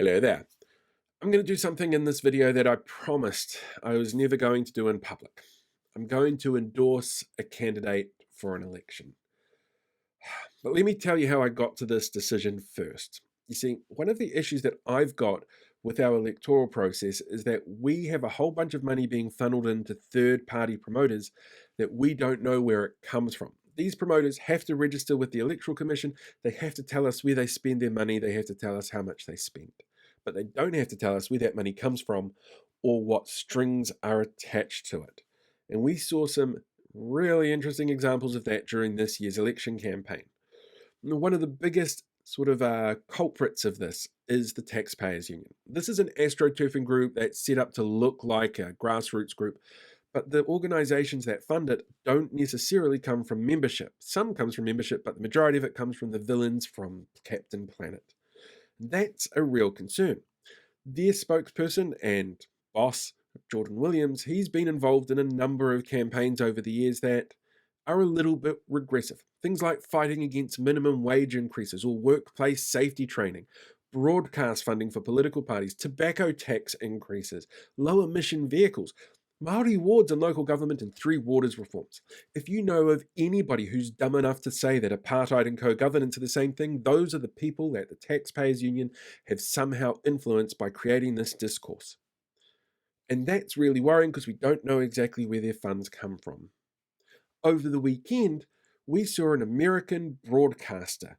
Hello there. I'm going to do something in this video that I promised I was never going to do in public. I'm going to endorse a candidate for an election. But let me tell you how I got to this decision first. You see, one of the issues that I've got with our electoral process is that we have a whole bunch of money being funneled into third-party promoters that we don't know where it comes from. These promoters have to register with the Electoral Commission. They have to tell us where they spend their money. They have to tell us how much they spend. But they don't have to tell us where that money comes from or what strings are attached to it. And we saw some really interesting examples of that during this year's election campaign. One of the biggest culprits of this is the Taxpayers Union. This is an astroturfing group that's set up to look like a grassroots group, but the organizations that fund it don't necessarily come from membership. Some comes from membership, but the majority of it comes from the villains from Captain Planet. That's a real concern. Their spokesperson and boss, Jordan Williams, he's been involved in a number of campaigns over the years that are a little bit regressive. Things like fighting against minimum wage increases or workplace safety training, broadcast funding for political parties, tobacco tax increases, low emission vehicles, Māori wards in local government, and 3 waters reforms. If you know of anybody who's dumb enough to say that apartheid and co-governance are the same thing, those are the people that the Taxpayers Union have somehow influenced by creating this discourse. And that's really worrying because we don't know exactly where their funds come from. Over the weekend, we saw an American broadcaster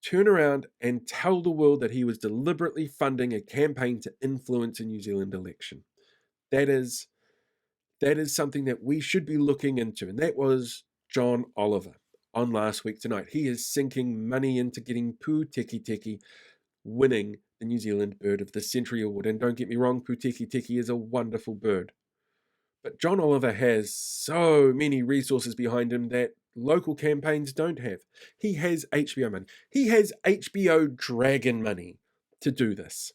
turn around and tell the world that he was deliberately funding a campaign to influence a New Zealand election. That is something that we should be looking into, and that was John Oliver on Last Week Tonight. He is sinking money into getting Pūteki Teki winning the New Zealand Bird of the Century Award. And don't get me wrong, Pūteki Teki is a wonderful bird. But John Oliver has so many resources behind him that local campaigns don't have. He has HBO money. He has HBO Dragon money to do this.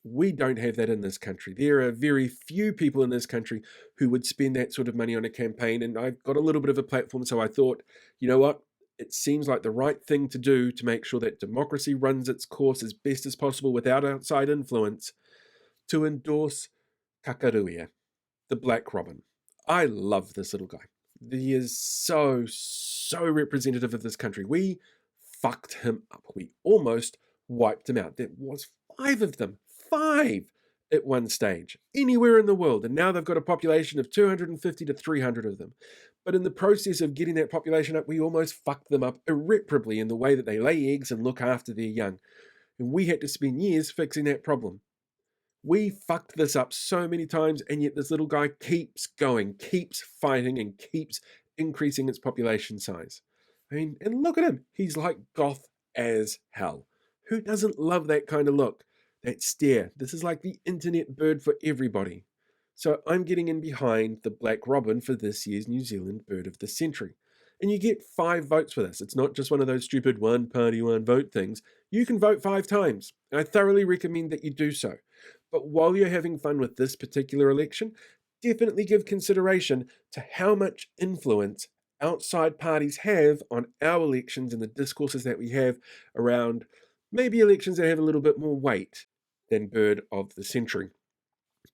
We don't have that in this country. There are very few people in this country who would spend that sort of money on a campaign, and I've got a little bit of a platform, so I thought, you know what? It seems like the right thing to do to make sure that democracy runs its course as best as possible without outside influence, to endorse Kakaruia, the Black Robin. I love this little guy. He is so representative of this country. We fucked him up. We almost wiped him out. There was 5 of them. 5 at one stage, anywhere in the world. And now they've got a population of 250 to 300 of them. But in the process of getting that population up, we almost fucked them up irreparably in the way that they lay eggs and look after their young. And we had to spend years fixing that problem. We fucked this up so many times, and yet this little guy keeps going, keeps fighting, and keeps increasing its population size. I mean, and look at him. He's like goth as hell. Who doesn't love that kind of look? That stare. This is like the internet bird for everybody. So I'm getting in behind the Black Robin for this year's New Zealand Bird of the Century. And you get 5 votes for this. It's not just one of those stupid one party, one vote things. You can vote 5 times. And I thoroughly recommend that you do so. But while you're having fun with this particular election, definitely give consideration to how much influence outside parties have on our elections and the discourses that we have around maybe elections that have a little bit more weight than Bird of the Century.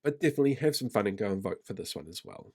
But definitely have some fun and go and vote for this one as well.